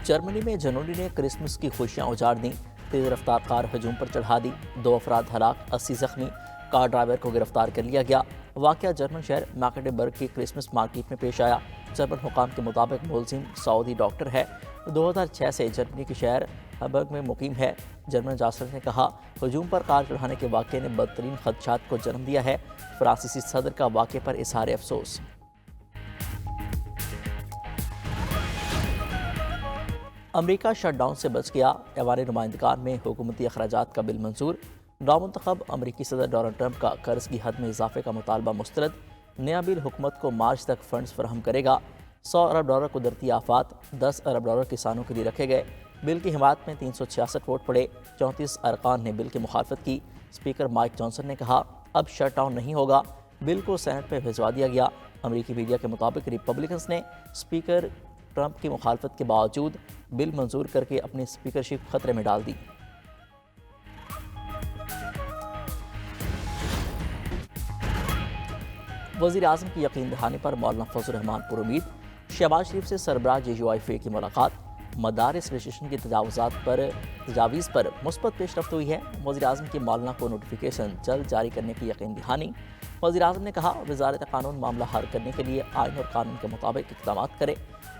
جرمنی میں جنوڈی نے کرسمس کی خوشیاں اجاڑ دیں، تیز رفتار کار ہجوم پر چڑھا دی، 2 افراد ہلاک، 80 زخمی، کار ڈرائیور کو گرفتار کر لیا گیا۔ واقعہ جرمن شہر میگڈیبرگ کی کرسمس مارکیٹ میں پیش آیا۔ جرمن حکام کے مطابق ملزم سعودی ڈاکٹر ہے، 2006 سے جرمنی کے شہر ہیبرگ میں مقیم ہے۔ جرمن جاسوس نے کہا، ہجوم پر کار چڑھانے کے واقعے نے بدترین خدشات کو جنم دیا ہے۔ فرانسیسی صدر کا واقعے پر اظہار افسوس۔ امریکہ شٹ ڈاؤن سے بچ گیا، ایوان نمائندگان میں حکومتی اخراجات کا بل منظور۔ نومنتخب امریکی صدر ڈونلڈ ٹرمپ کا قرض کی حد میں اضافے کا مطالبہ مسترد۔ نیا بل حکومت کو مارچ تک فنڈز فراہم کرے گا۔ $100 ارب قدرتی آفات، $10 ارب کسانوں کے لیے رکھے گئے۔ بل کی حمایت میں 366 ووٹ پڑے، 34 ارکان نے بل کی مخالفت کی۔ اسپیکر مائک جانسن نے کہا، اب شٹ ڈاؤن نہیں ہوگا۔ بل کو سینٹ میں بھجوا دیا گیا۔ امریکی میڈیا کے مطابق ریپبلکنز نے اسپیکر ٹرمپ کی مخالفت کے باوجود بل منظور کر کے اپنی اسپیکرشپ خطرے میں ڈال دی۔ وزیر اعظم کی یقین دہانی پر مولانا فضل الرحمان پر امید۔ شہباز شریف سے سربراہ JUIFA کی ملاقات۔ مدارس رجسٹریشن کی تجاویز پر مثبت پیش رفت ہوئی ہے۔ وزیر اعظم کی مولانا کو نوٹیفیکیشن جلد جاری کرنے کی یقین دہانی۔ وزیر اعظم نے کہا، وزارت قانون معاملہ حل کرنے کے لیے آئین اور قانون کے مطابق اقدامات کرے۔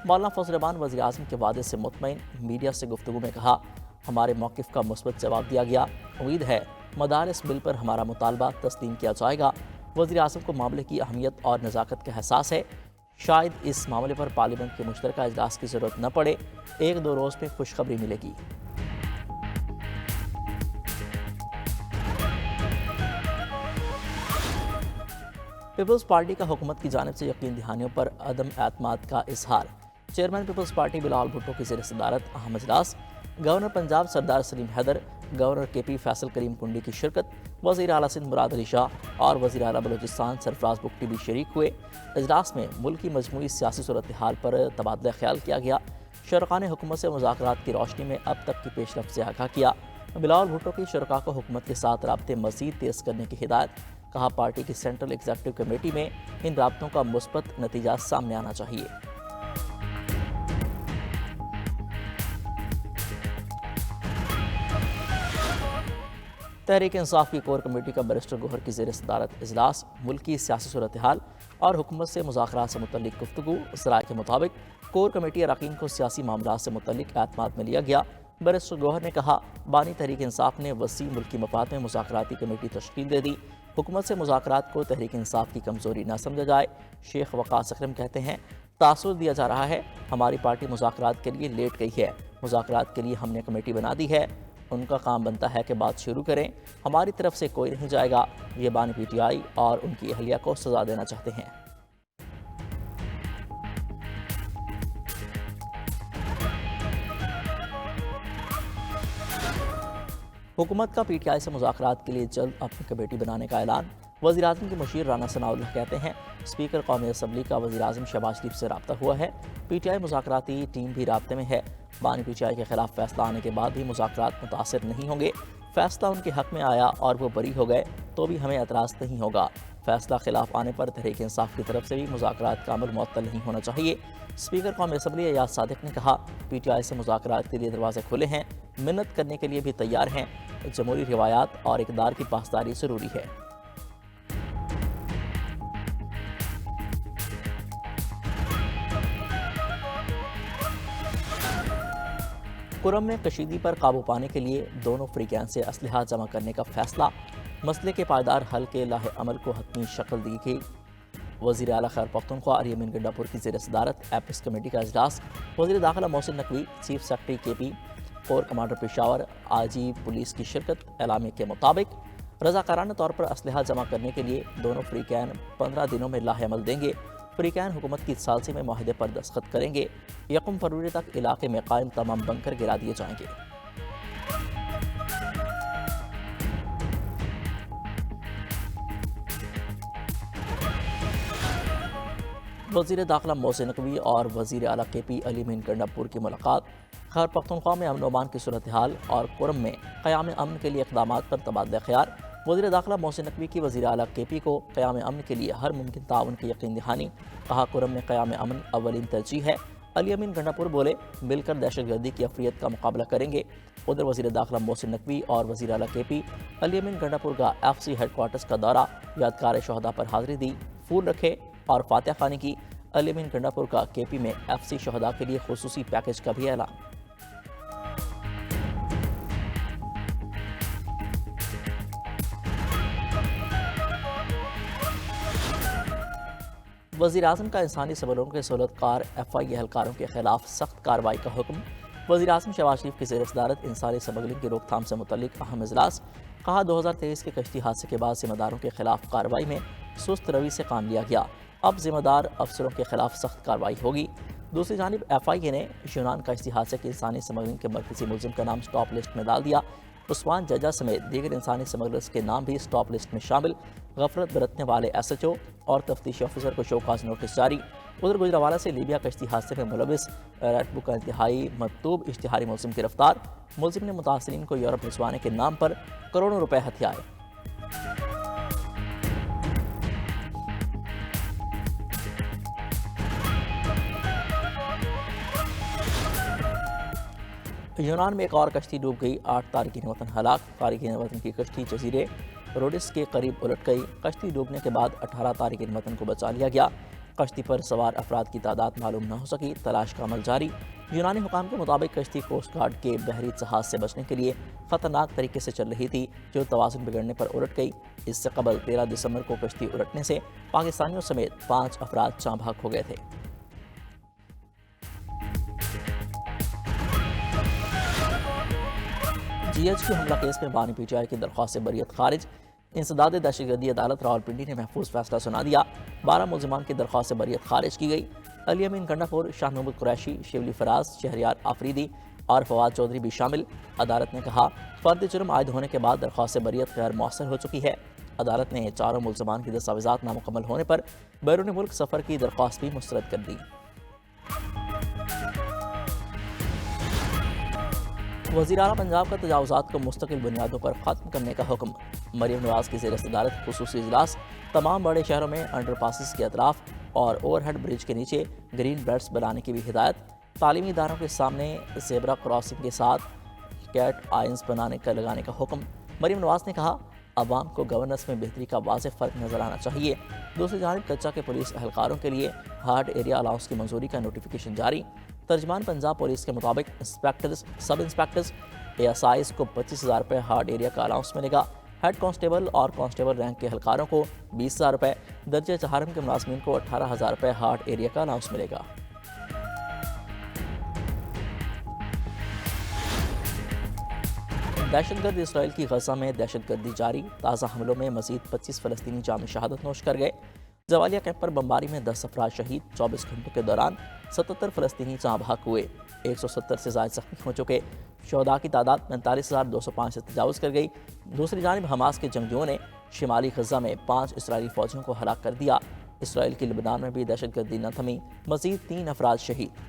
مولانا فضل الرحمان وزیر اعظم کے وعدے سے مطمئن۔ میڈیا سے گفتگو میں کہا، ہمارے موقف کا مثبت جواب دیا گیا، امید ہے مدارس بل پر ہمارا مطالبہ تسلیم کیا جائے گا۔ وزیر اعظم کو معاملے کی اہمیت اور نزاکت کا احساس ہے، شاید اس معاملے پر پارلیمنٹ کے مشترکہ اجلاس کی ضرورت نہ پڑے، 1-2 روز میں خوشخبری ملے گی۔ پیپلز پارٹی کا حکومت کی جانب سے یقین دہانیوں پر عدم اعتماد کا اظہار۔ چیئرمین پیپلز پارٹی بلاول بھٹو کی زیر صدارت اہم اجلاس۔ Governor Punjab Sardar Saleem Haider, governor KP Faisal Karim Kundi کی شرکت۔ وزیر اعلیٰ سندھ مراد علی شاہ اور وزیر اعلیٰ بلوچستان سرفراز بگٹی بھی شریک ہوئے۔ اجلاس میں ملک کی مجموعی سیاسی صورتحال پر تبادلہ خیال کیا گیا۔ شرکاء نے حکومت سے مذاکرات کی روشنی میں اب تک کی پیش رفت سے آگاہ کیا۔ بلاول بھٹو کی شرکاء کو حکومت کے ساتھ رابطے مزید تیز کرنے کی ہدایت۔ کہا، پارٹی کی سینٹرل ایگزیکٹو کمیٹی میں ان رابطوں کا مثبت نتیجہ سامنے آنا چاہیے۔ تحریک انصاف کی کور کمیٹی کا بیرسٹر گوہر کی زیر صدارت اجلاس۔ ملکی سیاسی صورتحال اور حکومت سے مذاکرات سے متعلق گفتگو۔ ذرائع کے مطابق کور کمیٹی اراکین کو سیاسی معاملات سے متعلق اعتماد میں لیا گیا۔ بیرسٹر گوہر نے کہا، بانی تحریک انصاف نے وسیع ملکی مفاد میں مذاکراتی کمیٹی تشکیل دے دی۔ حکومت سے مذاکرات کو تحریک انصاف کی کمزوری نہ سمجھا جائے۔ شیخ وقاص اکرم کہتے ہیں، تاثر دیا جا رہا ہے، ہماری پارٹی مذاکرات کے لیے لیٹ گئی ہے۔ مذاکرات کے لیے ہم نے کمیٹی بنا دی ہے، ان کا کام بنتا ہے کہ بات شروع کریں، ہماری طرف سے کوئی نہیں جائے گا۔ یہ بانی PTI اور ان کی اہلیہ کو سزا دینا چاہتے ہیں۔ حکومت کا PTI سے مذاکرات کے لیے جلد اپنی کمیٹی بنانے کا اعلان۔ وزیر اعظم کے مشیر رانا ثناء اللہ کہتے ہیں، اسپیکر قومی اسمبلی کا وزیر اعظم شہباز شریف سے رابطہ ہوا ہے، PTI مذاکراتی ٹیم بھی رابطے میں ہے۔ بانی PTI کے خلاف فیصلہ آنے کے بعد بھی مذاکرات متاثر نہیں ہوں گے۔ فیصلہ ان کے حق میں آیا اور وہ بری ہو گئے تو بھی ہمیں اعتراض نہیں ہوگا۔ فیصلہ خلاف آنے پر تحریک انصاف کی طرف سے بھی مذاکرات کا عمل معطل نہیں ہونا چاہیے۔ اسپیکر قومی اسمبلی ایاز صادق نے کہا، PTI سے مذاکرات کے لیے دروازے کھلے ہیں، منت کرنے کے لیے بھی تیار ہیں۔ جمہوری روایات اور اقدار کی پاسداری ضروری ہے۔ کرم میں کشیدگی پر قابو پانے کے لیے دونوں فریقین سے اسلحہ جمع کرنے کا فیصلہ۔ مسئلے کے پائیدار حل کے لاہ عمل کو حتمی شکل دی گئی۔ وزیر اعلیٰ خیبر پختونخوا اریمن گنڈاپور کی زیر صدارت ایپس کمیٹی کا اجلاس۔ وزیر داخلہ Mohsin Naqvi, chief secretary KP، corps commander Peshawar IG police کی شرکت۔ اعلامیے کے مطابق رضاکارانہ طور پر اسلحہ جمع کرنے کے لیے دونوں فریقین 15 دنوں میں لاہ عمل دیں گے۔ فریقین حکومت کی ثالثی میں معاہدے پر دستخط کریں گے۔ 1 فروری تک علاقے میں قائم تمام بنکر گرا دیے جائیں گے۔ وزیر داخلہ محسن نقوی اور وزیر اعلیٰ KP اریمن گنڈاپور کی ملاقات۔ خیبر پختونخوا میں امن و امان کی صورتحال اور کرم میں قیام امن کے لیے اقدامات پر تبادلہ خیال۔ وزیر داخلہ محسن نقوی کی وزیر اعلیٰ KP کو قیام امن کے لیے ہر ممکن تعاون کی یقین دہانی۔ کہا، کرم میں قیام امن اولین ترجیح ہے، علی امین گنڈاپور بولے مل کر دہشت گردی کی افریت کا مقابلہ کریں گے۔ ادھر وزیر داخلہ محسن نقوی اور وزیر اعلیٰ کے پی علی امین گنڈاپور کا ایف سی ہیڈ کوارٹرز کا دورہ، یادگار شہداء پر حاضری دی، پھول رکھے اور فاتحہ خوانی کی۔ علی امین گنڈاپور کا کے پی میں ایف سی شہداء کے لیے خصوصی پیکج کا بھی اعلان۔ وزیر اعظم کا انسانی سبلوں کے سہولت کار ایف آئی اے اہلکاروں کے خلاف سخت کارروائی کا حکم۔ وزیر اعظم شہباز شریف کی زیر صدارت انسانی اسمگلنگ کی روک تھام سے متعلق اہم اجلاس۔ کہا 2023 کے کشتی حادثے کے بعد ذمہ داروں کے خلاف کارروائی میں سست روی سے کام لیا گیا، اب ذمہ دار افسروں کے خلاف سخت کارروائی ہوگی۔ دوسری جانب ایف آئی اے نے یونان کشتی حادثے کی انسانی اسمگلنگ کے مرکزی ملزم کا نام سٹاپ لسٹ میں ڈال دیا۔ عثمان ججا سمیت دیگر انسانی اسمگلرز کے نام بھی سٹاپ لسٹ میں شامل۔ غفلت برتنے والے ایس ایچ او اور تفتیشی افسر کو شوکاز نوٹس جاری۔ ادھر گجرانوالہ سے لیبیا کشتی حادثے میں ملوث ریڈ بک کا انتہائی مطلوب اشتہاری ملزم گرفتار۔ ملزم نے متاثرین کو یورپ بھجوانے کے نام پر کروڑوں روپے ہتھیائے۔ یونان میں ایک اور کشتی ڈوب گئی، 8 تارکین وطن ہلاک۔ تارکین وطن کی کشتی جزیرے روڈس کے قریب الٹ گئی۔ کشتی ڈوبنے کے بعد 18 تارکین وطن کو بچا لیا گیا۔ کشتی پر سوار افراد کی تعداد معلوم نہ ہو سکی، تلاش کا عمل جاری۔ یونانی حکام کے مطابق کشتی کوسٹ گارڈ کے بحری جہاز سے بچنے کے لیے خطرناک طریقے سے چل رہی تھی، جو توازن بگڑنے پر الٹ گئی۔ اس سے قبل 13 دسمبر کو کشتی الٹنے سے پاکستانیوں سمیت 5 افراد جاں بحق ہو گئے تھے۔ جی ایچ کیو حملہ کیس میں بانی پی ٹی آئی کی درخواست سے بریت خارج۔ انسداد دہشت گردی عدالت راولپنڈی نے محفوظ فیصلہ سنا دیا، 12 ملزمان کی درخواست سے بریت خارج کی گئی۔ علی امین گنڈاپور، شاہ محمود قریشی، شیولی فراز، شہریار آفریدی اور فواد چودھری بھی شامل۔ عدالت نے کہا فرد جرم عائد ہونے کے بعد درخواست سے بریت غیر مؤثر ہو چکی ہے۔ عدالت نے 4 ملزمان کی دستاویزات نامکمل ہونے پر بیرون ملک سفر کی درخواست بھی مسترد کر دی۔ وزیر اعلیٰ پنجاب کا تجاوزات کو مستقل بنیادوں پر ختم کرنے کا حکم۔ مریم نواز کی زیر صدارت خصوصی اجلاس۔ تمام بڑے شہروں میں انڈر پاسز کے اطراف اور اوور ہیڈ برج کے نیچے گرین بیلٹس بنانے کی بھی ہدایت۔ تعلیمی اداروں کے سامنے زیبرا کراسنگ کے ساتھ کیٹ آئنز لگانے کا حکم۔ مریم نواز نے کہا عوام کو گورننس میں بہتری کا واضح فرق نظر آنا چاہیے۔ دوسری جانب کچا کے پولیس اہلکاروں کے لیے ہارڈ ایریا الاؤنس کی منظوری کا نوٹیفیکیشن جاری۔ ترجمان پنجاب پولیس کے مطابق inspectors, sub inspectors, A S Is کو 25,000 روپے ہارڈ ایریا کا الاؤنس ملے گا۔ ہیڈ کانسٹیبل اور کانسٹیبل رینک کے اہلکاروں کو 20,000 روپے، درجہ چہارم کے ملازمین کو 18,000 روپے ہارڈ ایریا کا الاؤنس ملے گا۔ دہشت گرد اسرائیل کی غزہ میں دہشت گردی جاری۔ تازہ حملوں میں مزید 25 فلسطینی جاں شہادت نوش کر گئے۔ جوالیہ کیمپ پر بمباری میں 10 افراد شہید۔ 24 گھنٹوں کے دوران 77 فلسطینی جاں بحق ہوئے، 170 سے زائد زخمی ہو چکے۔ شہداء کی تعداد 45,205 سے تجاوز کر گئی۔ دوسری جانب حماس کے جنگجوؤں نے شمالی غزہ میں 5 اسرائیلی فوجیوں کو ہلاک کر دیا۔ اسرائیل کی لبنان میں بھی دہشت گردی نہ تھمی، مزید 3 افراد شہید۔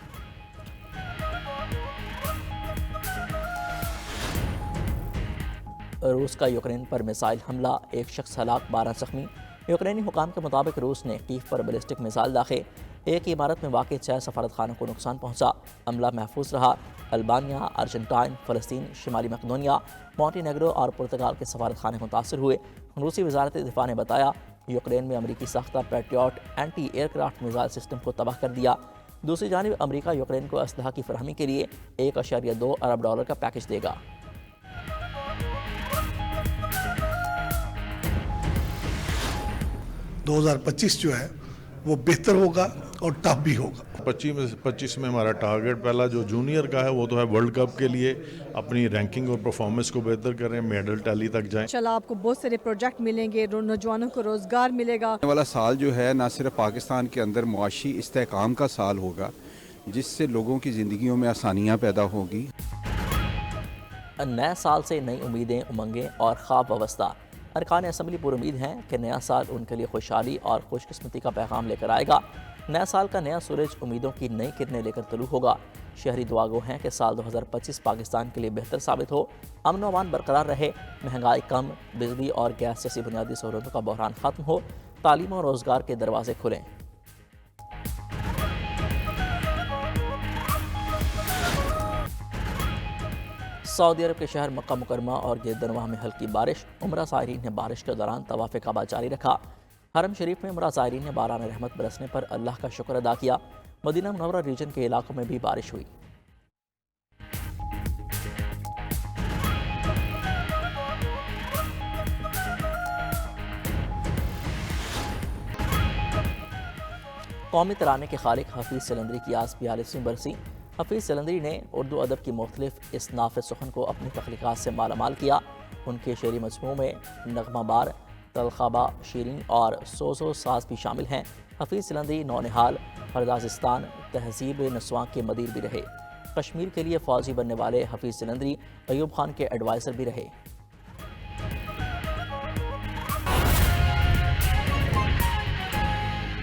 روس کا یوکرین پر میزائل حملہ، 1 شخص ہلاک، 12 زخمی۔ یوکرینی حکام کے مطابق روس نے کیف پر بیلسٹک میزائل داغے۔ ایک ہی عمارت میں واقع 6 سفارتخانوں کو نقصان پہنچا، عملہ محفوظ رہا۔ البانیہ، ارجنٹائن، فلسطین، شمالی مقدونیہ، مونٹی نیگرو اور پرتگال کے سفارتخانے متاثر ہوئے۔ روسی وزارت دفاع نے بتایا یوکرین میں امریکی ساختہ Patriot anti aircraft missile system کو تباہ کر دیا۔ دوسری جانب امریکہ یوکرین کو اسلحہ کی فراہمی کے لیے $1.2 ارب کا پیکج دے گا۔ 2025 جو ہے وہ بہتر ہوگا اور ٹف بھی ہوگا۔ 25 میں ہمارا ٹارگٹ پہلا جو جونیئر کا ہے وہ تو ہے ورلڈ کپ کے لیے اپنی رینکنگ اور پرفارمنس کو بہتر کریں، میڈل ٹیلی تک جائیں۔ انشاءاللہ آپ کو بہت سارے پروجیکٹ ملیں گے، نوجوانوں کو روزگار ملے گا۔ آنے والا سال جو ہے نہ صرف پاکستان کے اندر معاشی استحکام کا سال ہوگا، جس سے لوگوں کی زندگیوں میں آسانیاں پیدا ہوگی۔ نئے سال سے نئی امیدیں، امنگیں اور خواب وابستہ۔ ارکان اسمبلی پر امید ہیں کہ نیا سال ان کے لیے خوشحالی اور خوش قسمتی کا پیغام لے کر آئے گا۔ نیا سال کا نیا سورج امیدوں کی نئی کرنیں لے کر طلوع ہوگا۔ شہری دعا گو ہیں کہ سال 2025 پاکستان کے لیے بہتر ثابت ہو، امن و امان برقرار رہے، مہنگائی کم، بجلی اور گیس جیسی بنیادی سہولتوں کا بحران ختم ہو، تعلیم اور روزگار کے دروازے کھلیں۔ سعودی عرب کے شہر مکہ مکرمہ اور گردنواہ میں ہلکی بارش، عمرہ زائرین نے بارش کے دوران طواف کعبہ جاری رکھا۔ حرم شریف میں عمرہ زائرین نے باران رحمت برسنے پر اللہ کا شکر ادا کیا۔ مدینہ منورہ ریجن کے علاقوں میں بھی بارش ہوئی۔ قومی ترانے کے خالق حفیظ سلندری کی آج 42ویں برسی۔ حفیظ سلندری نے اردو ادب کی مختلف اصناف سخن کو اپنی تخلیقات سے مالا مال کیا۔ ان کے شعری مجموعوں میں نغمہ بار، تلخابہ، شیریں اور سوز و ساز بھی شامل ہیں۔ حفیظ سلندری نونہال، پردازستان، تہذیب نسواں کے مدیر بھی رہے۔ کشمیر کے لیے فوجی بننے والے حفیظ سلندری ایوب خان کے ایڈوائزر بھی رہے۔